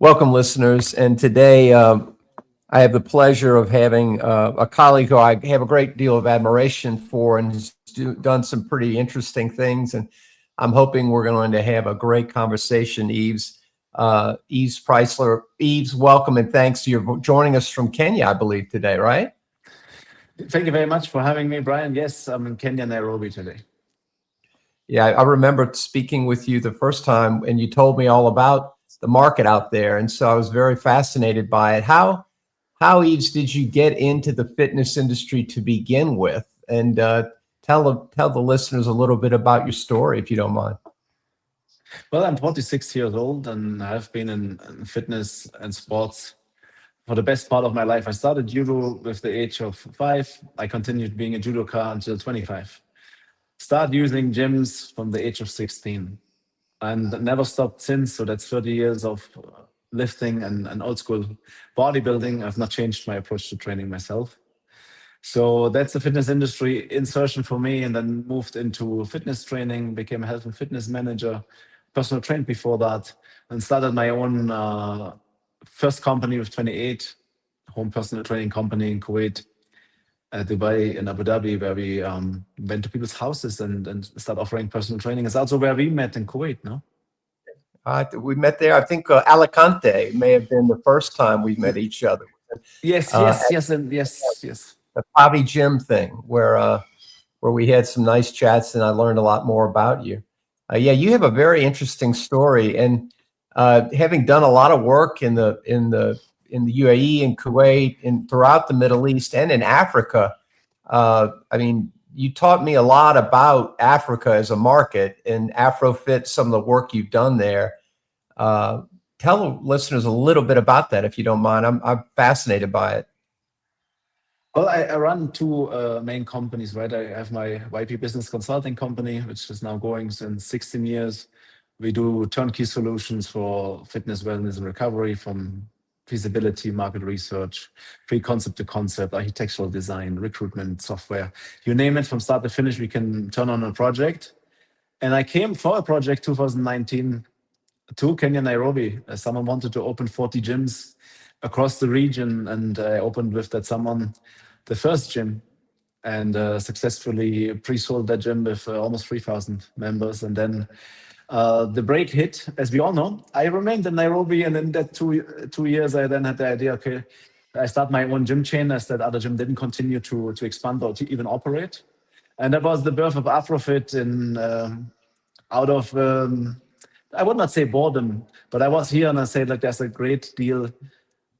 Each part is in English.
Welcome, listeners. And today I have the pleasure of having a colleague who I have a great deal of admiration for and has done some pretty interesting things. And I'm hoping we're going to have a great conversation. Yves Preissler. Yves, welcome and thanks. You're joining us from Kenya, I believe, today, right? Thank you very much for having me, Brian. Yes, I'm in Kenya, Nairobi today. Yeah, I remember speaking with you the first time and you told me all about the market out there. And so I was very fascinated by it. How Yves, did you get into the fitness industry to begin with? And tell the listeners a little bit about your story, if you don't mind. Well, I'm 46 years old and I've been in fitness and sports for the best part of my life. I started judo with the age of 5. I continued being a judoka until 25. Started using gyms from the age of 16 and never stopped since. So that's 30 years of lifting and old school bodybuilding. I've not changed my approach to training myself. So that's the fitness industry insertion for me, and then moved into fitness training, became a health and fitness manager, personal trained before that, and started my own first company with 28, home personal training company in Kuwait, Dubai, and Abu Dhabi, where we went to people's houses and start offering personal training. It's also where we met in Kuwait, no? We met there. I think Alicante may have been the first time we met each other. Yes. The Pavi Gym thing, where we had some nice chats, and I learned a lot more about you. Yeah, you have a very interesting story, and having done a lot of work in the UAE and Kuwait and throughout the Middle East and in Africa. I mean, you taught me a lot about Africa as a market and AFROFIT, some of the work you've done there. Tell the listeners a little bit about that, if you don't mind. I'm fascinated by it. Well, I run two main companies, right? I have my YP business consulting company, which is now going since 16 years. We do turnkey solutions for fitness, wellness, and recovery, from feasibility, market research, pre-concept to concept, architectural design, recruitment, software, you name it, from start to finish, we can turn on a project. And I came for a project 2019 to Kenya, Nairobi. Someone wanted to open 40 gyms across the region, and I opened with that someone the first gym, and successfully pre-sold that gym with almost 3,000 members. And then the break hit, as we all know. I remained in Nairobi, and in that two years, I then had the idea, okay, I start my own gym chain, as that other gym didn't continue to expand or to even operate. And that was the birth of AFROFIT out of, I would not say boredom, but I was here and I said, like, there's a great deal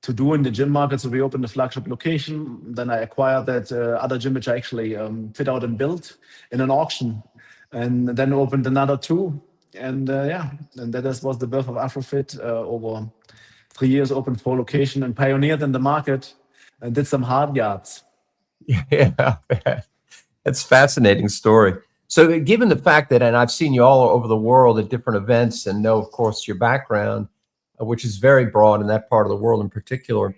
to do in the gym market. So we opened a flagship location. Then I acquired that other gym, which I actually fit out and built in an auction, and then opened another 2. And and that was the birth of AFROFIT. Over 3 years, opened 4 locations and pioneered in the market and did some hard yards. Yeah, that's a fascinating story. So given the fact that, and I've seen you all over the world at different events and know, of course, your background, which is very broad in that part of the world in particular,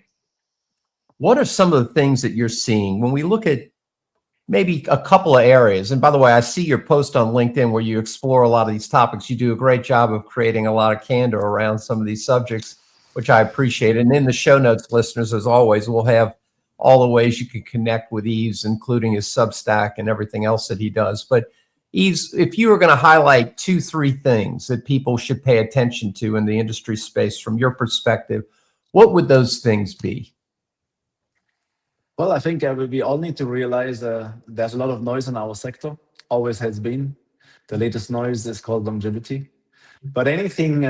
what are some of the things that you're seeing when we look at maybe a couple of areas? And by the way, I see your post on LinkedIn where you explore a lot of these topics. You do a great job of creating a lot of candor around some of these subjects, which I appreciate. And in the show notes, listeners, as always, we'll have all the ways you can connect with Yves, including his Substack and everything else that he does. But Yves, if you were going to highlight 2-3 things that people should pay attention to in the industry space from your perspective, what would those things be? Well, I think we all need to realize there's a lot of noise in our sector, always has been. The latest noise is called longevity. But anything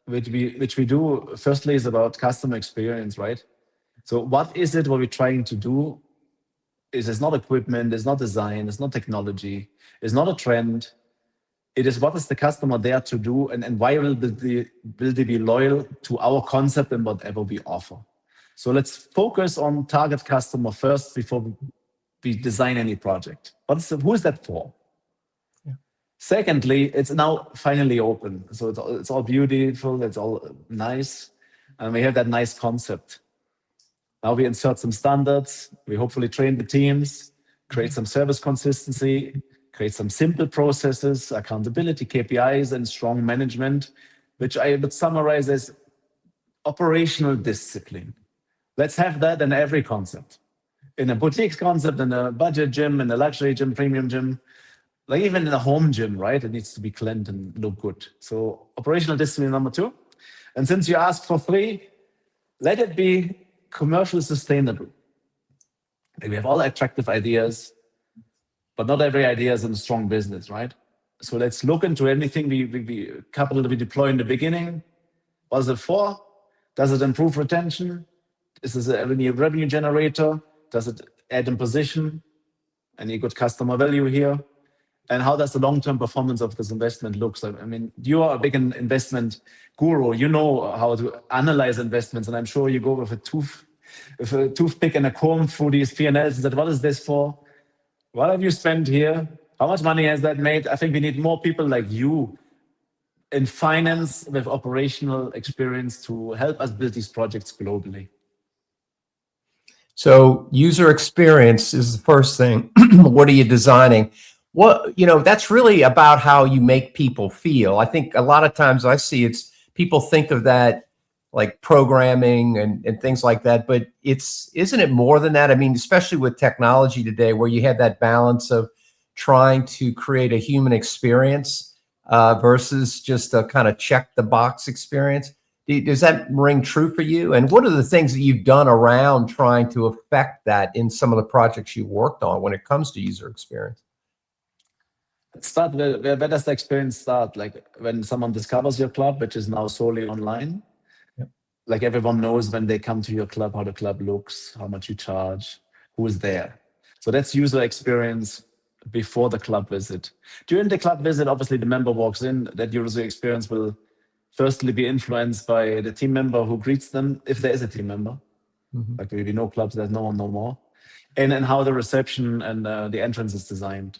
which we do, firstly, is about customer experience, right? So what is it what we're trying to do? It's not equipment, it's not design, it's not technology, it's not a trend. It is, what is the customer there to do, and why will they be loyal to our concept and whatever we offer? So let's focus on target customer first before we design any project. Who is that for? Yeah. Secondly, it's now finally open. So it's all beautiful, it's all nice, and we have that nice concept. Now we insert some standards, we hopefully train the teams, create some service consistency, create some simple processes, accountability, KPIs, and strong management, which I would summarize as operational discipline. Let's have that in every concept. In a boutique concept, in a budget gym, in a luxury gym, premium gym, like even in a home gym, right? It needs to be clean and look good. So operational discipline number 2. And since you asked for 3, let it be commercially sustainable. Like we have all attractive ideas, but not every idea is in a strong business, right? So let's look into anything capital we deploy in the beginning. What is it for? Does it improve retention? Is this a revenue generator? Does it add in position? Any good customer value here? And how does the long-term performance of this investment look? So, I mean, you are a big investment guru. You know how to analyze investments, and I'm sure you go with a toothpick and a comb through these P&Ls. That what is this for? What have you spent here? How much money has that made? I think we need more people like you in finance with operational experience to help us build these projects globally. So user experience is the first thing. What are you designing? What, that's really about how you make people feel. I think a lot of times I see people think of that like programming and things like that, but isn't it more than that? I mean, especially with technology today, where you have that balance of trying to create a human experience versus just a kind of check the box experience. Does that ring true for you? And what are the things that you've done around trying to affect that in some of the projects you worked on when it comes to user experience? Where does the experience start? Like when someone discovers your club, which is now solely online, like everyone knows when they come to your club, how the club looks, how much you charge, who is there. So that's user experience before the club visit. During the club visit, obviously the member walks in, that user experience will firstly be influenced by the team member who greets them, if there is a team member. Mm-hmm. Like maybe no clubs, there's no one no more. And how the reception and the entrance is designed.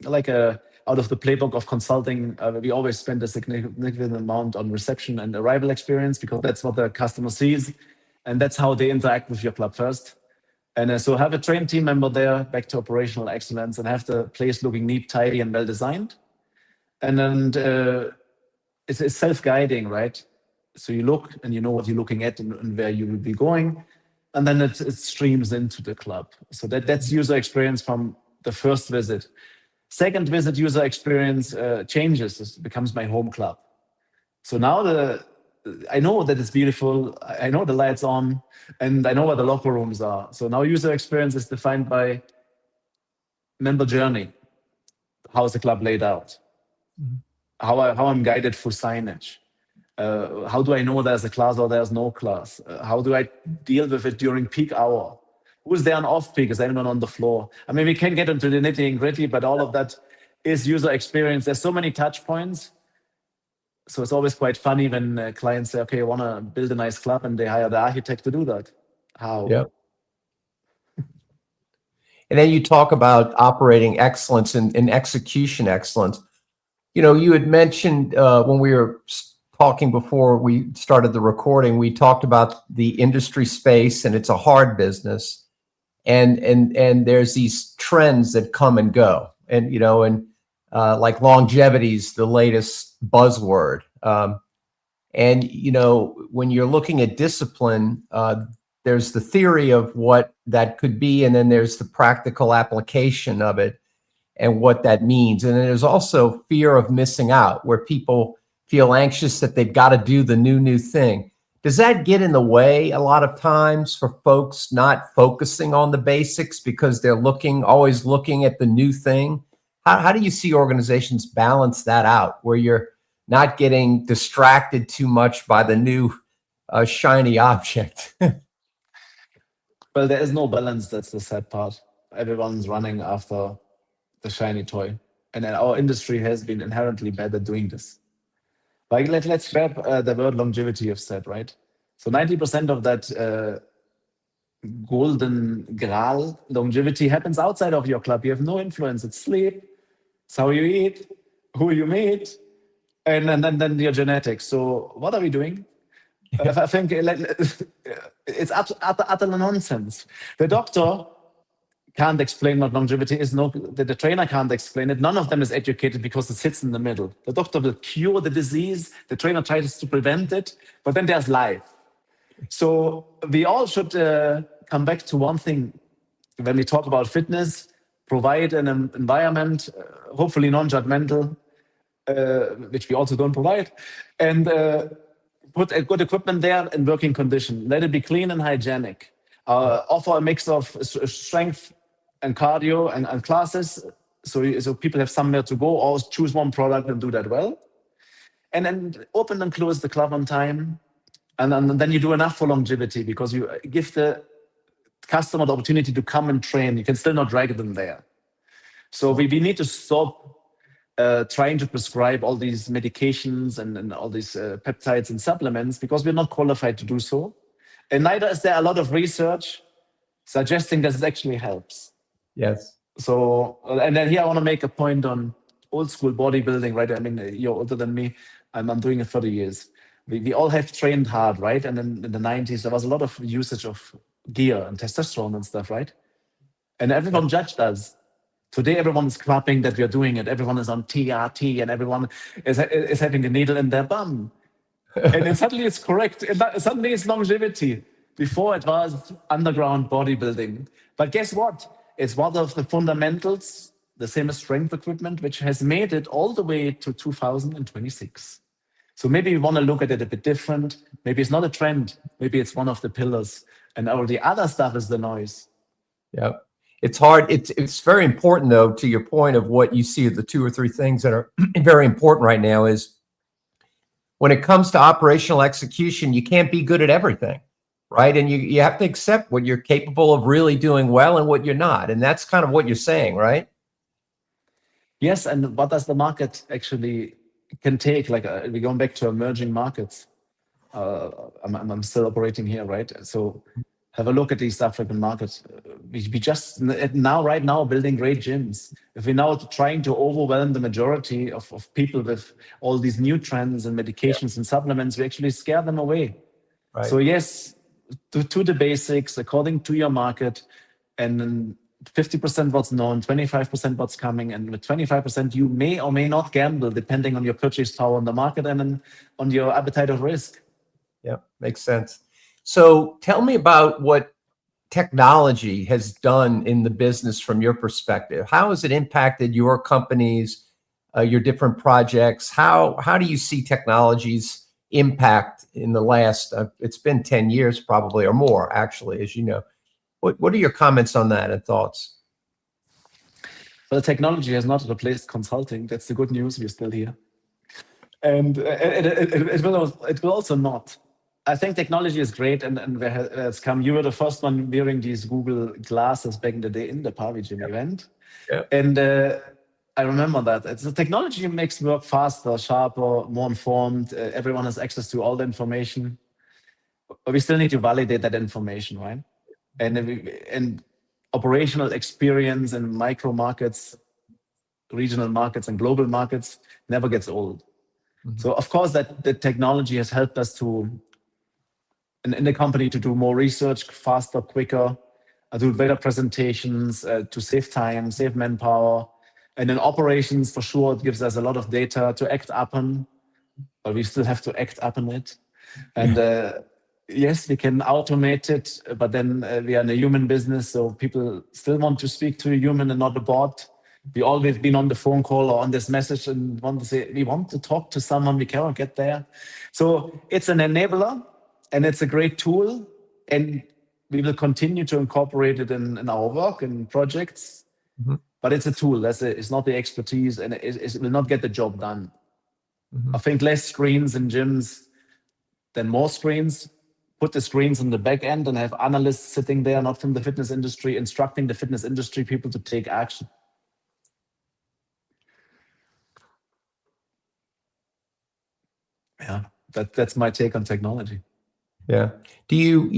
Like out of the playbook of consulting, we always spend a significant amount on reception and arrival experience because that's what the customer sees. And that's how they interact with your club first. And so have a trained team member there, back to operational excellence, and have the place looking neat, tidy, and well designed. And then it's self-guiding, right? So you look and you know what you're looking at and where you will be going. And then it streams into the club. So that's user experience from the first visit. Second visit, user experience changes. It becomes my home club. So now I know that it's beautiful. I know the lights on, and I know where the locker rooms are. So now user experience is defined by member journey. How is the club laid out? Mm-hmm. How I'm guided through signage. How do I know there's a class or there's no class? How do I deal with it during peak hour? Who's there on off-peak? Is anyone on the floor? I mean, we can get into the nitty and gritty, but all of that is user experience. There's so many touch points. So it's always quite funny when clients say, okay, I want to build a nice club, and they hire the architect to do that. How? Yeah. And then you talk about operating excellence and execution excellence. You had mentioned when we were talking before we started the recording, we talked about the industry space, and it's a hard business. And there's these trends that come and go, and like longevity is the latest buzzword. And when you're looking at discipline, there's the theory of what that could be, and then there's the practical application of it and what that means. And then there's also fear of missing out, where people feel anxious that they've got to do the new thing. Does that get in the way a lot of times for folks not focusing on the basics because they're always looking at the new thing? How do you see organizations balance that out, where you're not getting distracted too much by the new shiny object? Well, there is no balance. That's the sad part. Everyone's running after the shiny toy. And our industry has been inherently bad at doing this. Like let's grab the word longevity you've said, right? So 90% of that golden graal longevity happens outside of your club. You have no influence. It's sleep, it's how you eat, who you meet, and then your genetics. So what are we doing? I think it's utter nonsense. The doctor can't explain what longevity is. No, the trainer can't explain it. None of them is educated because it sits in the middle. The doctor will cure the disease. The trainer tries to prevent it, but then there's life. So we all should come back to one thing when we talk about fitness: provide an environment, hopefully non-judgmental, which we also don't provide, and put a good equipment there in working condition. Let it be clean and hygienic. Offer a mix of strength and cardio and classes, so people have somewhere to go, or choose one product and do that well. And then open and close the club on time. And then you do enough for longevity, because you give the customer the opportunity to come and train. You can still not drag them there. So we need to stop trying to prescribe all these medications and all these peptides and supplements, because we're not qualified to do so. And neither is there a lot of research suggesting that it actually helps. Yes. So, and then here I want to make a point on old school bodybuilding, right? I mean, you're older than me. I'm doing it 30 years. We all have trained hard, right? And then in the 90s, there was a lot of usage of gear and testosterone and stuff, right? And everyone judged us. Today, everyone is clapping that we are doing it. Everyone is on TRT, and everyone is having a needle in their bum. And then suddenly it's correct. And suddenly it's longevity. Before it was underground bodybuilding. But guess what? It's one of the fundamentals, the same as strength equipment, which has made it all the way to 2026. So maybe we want to look at it a bit different. Maybe it's not a trend. Maybe it's one of the pillars. And all the other stuff is the noise. Yeah. It's hard. It's very important, though, to your point of what you see, the 2 or 3 things that are very important right now is when it comes to operational execution, you can't be good at everything, right? And you have to accept what you're capable of really doing well and what you're not. And that's kind of what you're saying, right? Yes. And what does the market actually can take? Like we're going back to emerging markets. I'm still operating here, right? So have a look at the East African market. We just right now building great gyms. If we're now trying to overwhelm the majority of people with all these new trends and medications and supplements, we actually scare them away. Right. So yes, to the basics, according to your market, and then 50% what's known, 25% what's coming, and with 25% you may or may not gamble, depending on your purchase power on the market and then on your appetite of risk. Yeah, makes sense. So tell me about what technology has done in the business from your perspective. How has it impacted your companies, your different projects? How do you see technology's impact in the last, it's been 10 years probably or more, actually, as you know. What are your comments on that and thoughts? Well, technology has not replaced consulting. That's the good news. We're still here. And it will also not. I think technology is great, and it's come. You were the first one wearing these Google glasses back in the day in the Pavi Gym event. Yep. And I remember that. The technology makes work faster, sharper, more informed. Everyone has access to all the information. But we still need to validate that information, right? And operational experience in micro markets, regional markets, and global markets never gets old. Mm-hmm. So of course that the technology has helped us to in the company to do more research faster, quicker, do better presentations, to save time, save manpower. And in operations, for sure, it gives us a lot of data to act upon, but we still have to act upon it. And yes, we can automate it, but then we are in a human business, so people still want to speak to a human and not a bot. We always been on the phone call or on this message and want to say, we want to talk to someone, we cannot get there. So it's an enabler. And it's a great tool, and we will continue to incorporate it in our work and projects. Mm-hmm. But it's a tool. It's not the expertise, and it will not get the job done. Mm-hmm. I think less screens in gyms than more screens. Put the screens on the back end and have analysts sitting there, not from the fitness industry, instructing the fitness industry people to take action. Yeah, that's my take on technology. Yeah. Do you,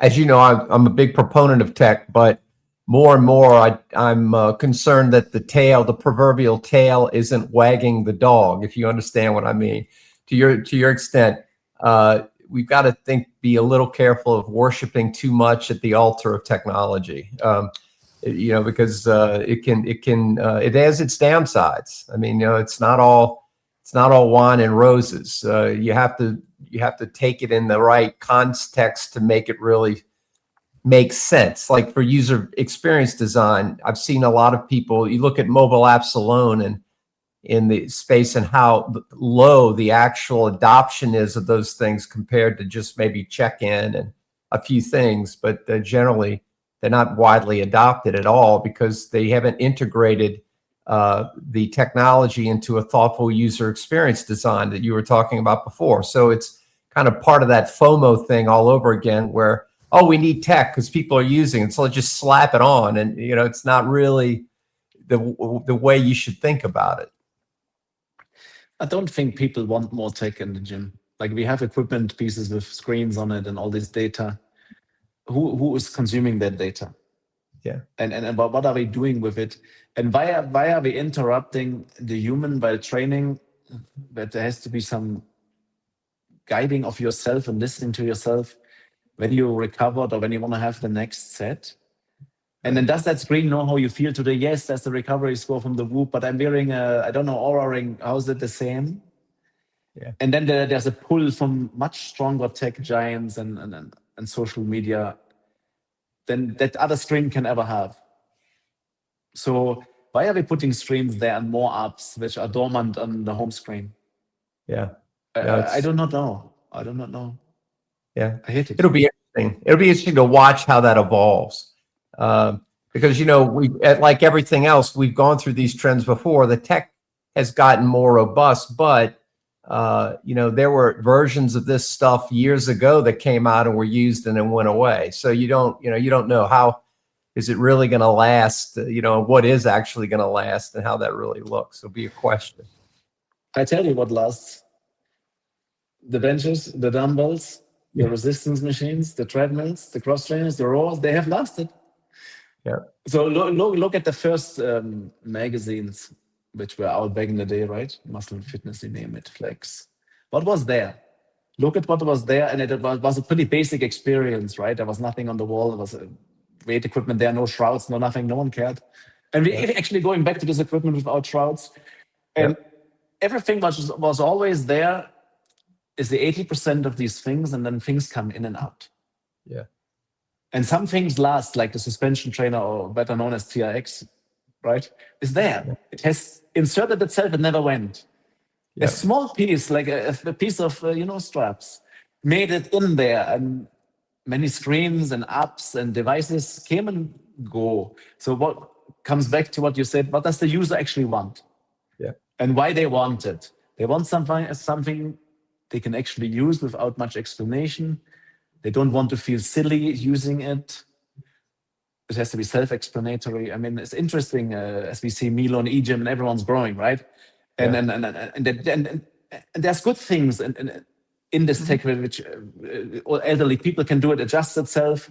as you know, I'm a big proponent of tech, but more and more I'm concerned that the proverbial tail isn't wagging the dog, if you understand what I mean. To your extent, we've got to be a little careful of worshiping too much at the altar of technology, because it has its downsides. I mean, it's not all wine and roses. You have to you have to take it in the right context to make it really make sense. Like for user experience design, I've seen a lot of people, you look at mobile apps alone and in the space and how low the actual adoption is of those things compared to just maybe check-in and a few things, but generally they're not widely adopted at all because they haven't integrated the technology into a thoughtful user experience design that you were talking about before. So it's kind of part of that FOMO thing all over again where, oh, we need tech because people are using it, so let's just slap it on. And, you know, it's not really the way you should think about it. I don't think people want more tech in the gym. Like we have equipment pieces with screens on it and all this data. Who is consuming that data? Yeah. And what are we doing with it? And why are we interrupting the human by training that there has to be some guiding of yourself and listening to yourself when you recovered or when you want to have the next set? And then does that screen know how you feel today? Yes, that's the recovery score from the Whoop, but I'm wearing a, I don't know, Aura ring. How is it the same? Yeah. And then there's a pull from much stronger tech giants and social media than that other screen can ever have. So why are we putting screens there and more apps which are dormant on the home screen? Yeah. I do not know. I do not know. Yeah. I hate it. It'll be interesting. It'll be interesting to watch how that evolves. Because, you know, like everything else, we've gone through these trends before. The tech has gotten more robust, but, you know, there were versions of this stuff years ago that came out and were used and then went away. So you don't know how is it really going to last, you know, what is actually going to last and how that really looks. It'll be a question. I tell you what lasts. The benches, the dumbbells, the resistance machines, the treadmills, the cross trainers, the rows, they have lasted. Yeah. So look at the first magazines which were out back in the day, right? Muscle Fitness, you name it, Flex. What was there? Look at what was there, and it was a pretty basic experience, right? There was nothing on the wall. There was weight equipment there, no shrouds, no nothing. No one cared. And we actually going back to this equipment without shrouds, and everything was always there. Is the 80% of these things, and then things come in and out. Yeah. And some things last, like the suspension trainer, or better known as TRX, right? Is there. Yeah. It has inserted itself and never went. Yeah. A small piece, like a piece of, straps, made it in there. And many screens and apps and devices came and go. So what comes back to what you said, what does the user actually want? Yeah. And why they want it? They want something they can actually use without much explanation. They don't want to feel silly using it. It has to be self-explanatory. I mean, it's interesting as we see Milo and eGym and everyone's growing, right? And and there's good things in this tech which elderly people can do. It adjusts itself.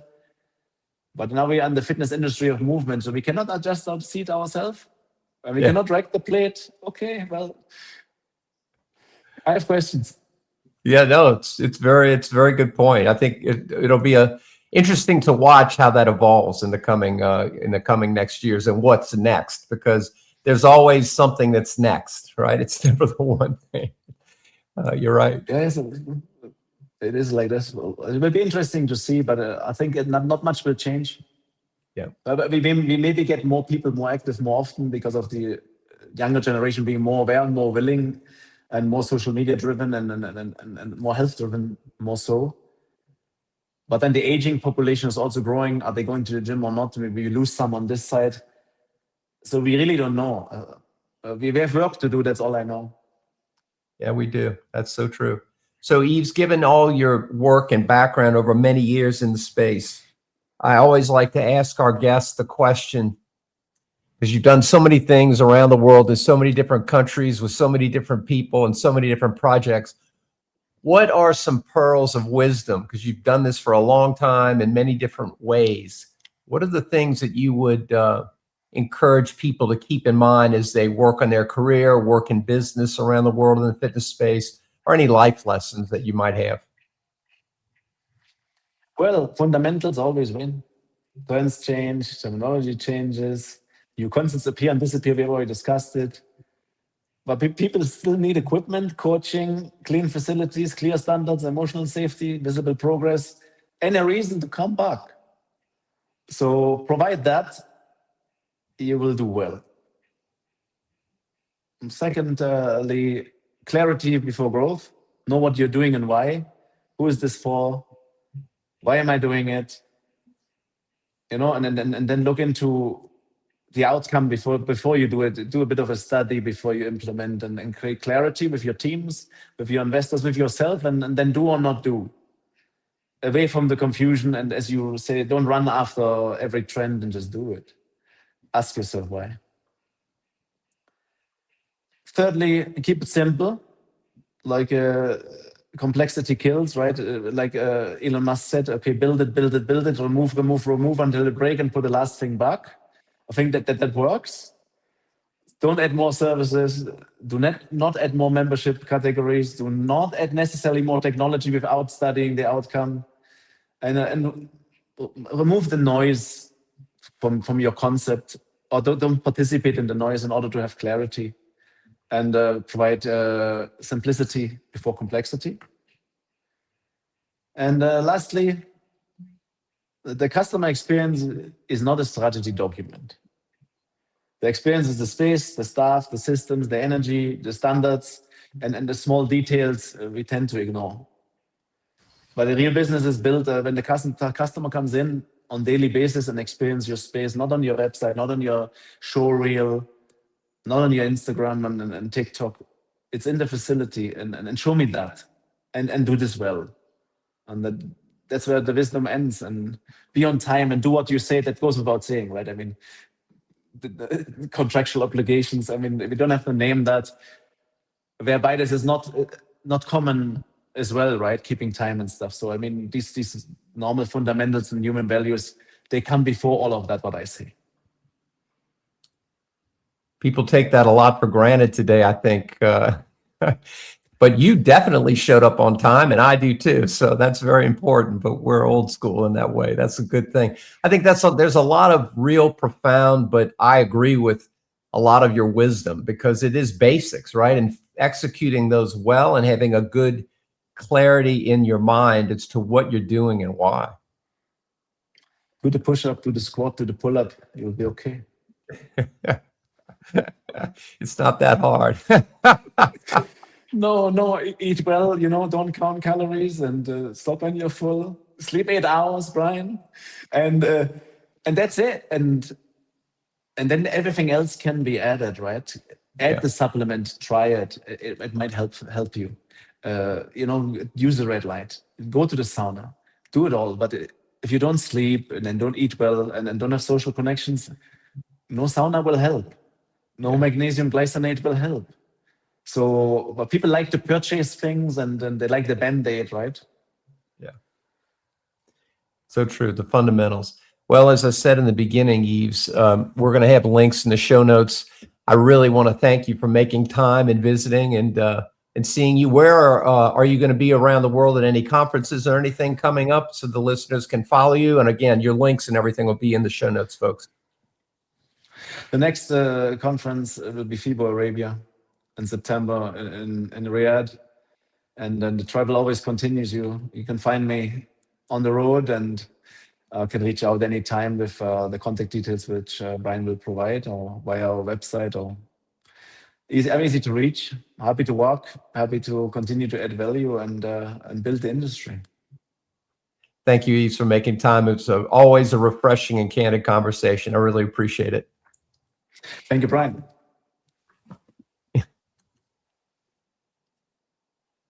But now we are in the fitness industry of movement, so we cannot adjust our seat ourselves. And we cannot drag the plate. Okay, well, I have questions. Yeah, no, it's a very good point. I think it'll be interesting to watch how that evolves in the coming next years and what's next, because there's always something that's next, right? It's never the one thing. You're right. Yeah, it is like this. It will be interesting to see, but I think not much will change. Yeah, but we maybe get more people more active more often because of the younger generation being more aware and more willing, and more social media driven and more health driven, more so. But then the aging population is also growing. Are they going to the gym or not? Maybe we lose some on this side. So we really don't know. We have work to do. That's all I know. Yeah, we do. That's so true. So Yves, given all your work and background over many years in the space, I always like to ask our guests the question, because you've done so many things around the world in so many different countries with so many different people and so many different projects. What are some pearls of wisdom? Because you've done this for a long time in many different ways. What are the things that you would encourage people to keep in mind as they work on their career, work in business around the world in the fitness space, or any life lessons that you might have? Well, fundamentals always win. Trends change, terminology changes, new concepts appear and disappear. We've already discussed it. But people still need equipment, coaching, clean facilities, clear standards, emotional safety, visible progress, and a reason to come back. So provide that, you will do well. Secondly, clarity before growth. Know what you're doing and why. Who is this for? Why am I doing it? You know, and then look into the outcome before you do it. Do a bit of a study before you implement, and create clarity with your teams, with your investors, with yourself, and then do or not do. Away from the confusion, and as you say, don't run after every trend and just do it. Ask yourself why. Thirdly, keep it simple. Like complexity kills, right? Like Elon Musk said, okay, build it, remove until it breaks and put the last thing back. I think that works. Don't add more services. Do not add more membership categories. Do not add necessarily more technology without studying the outcome. And remove the noise from your concept, or don't participate in the noise in order to have clarity. And provide simplicity before complexity. And lastly, the customer experience is not a strategy document. The experience is the space, the staff, the systems, the energy, the standards, and the small details we tend to ignore. But the real business is built when the customer comes in on daily basis and experience your space, not on your website, not on your show reel, not on your Instagram and TikTok. It's in the facility, and show me that, and do this well. And that's where the wisdom ends. And be on time and do what you say. That goes without saying, right? I mean, the contractual obligations. I mean, we don't have to name that. Whereby this is not common as well, right? Keeping time and stuff. So I mean, these normal fundamentals and human values, they come before all of that. What I say. People take that a lot for granted today, I think. But you definitely showed up on time, and I do too. So that's very important. But we're old school in that way. That's a good thing. I think there's a lot of real profound, but I agree with a lot of your wisdom, because it is basics, right? And executing those well and having a good clarity in your mind as to what you're doing and why. Do the push-up, do the squat, do the pull-up. You'll be okay. It's not that hard. No, eat well, don't count calories, and stop when you're full. Sleep 8 hours, Bryan. And that's it. And then everything else can be added, right? Add the supplement, try it. It might help you. Use the red light. Go to the sauna. Do it all. But if you don't sleep and then don't eat well and don't have social connections, no sauna will help. No magnesium glycinate will help. So, but people like to purchase things, and they like the Band-Aid, right? Yeah. So true, the fundamentals. Well, as I said in the beginning, Yves, we're going to have links in the show notes. I really want to thank you for making time and visiting and seeing you. Where are you going to be around the world at any conferences or anything coming up, so the listeners can follow you? And again, your links and everything will be in the show notes, folks. The next conference will be FIBO Arabia in September in Riyadh. And then the travel always continues. You can find me on the road, and can reach out anytime with the contact details which Bryan will provide, or via our website. Or I'm easy to reach. Happy to walk. Happy to continue to add value and build the industry. Thank you, Yves, for making time. It's always a refreshing and candid conversation. I really appreciate it. Thank you, Bryan.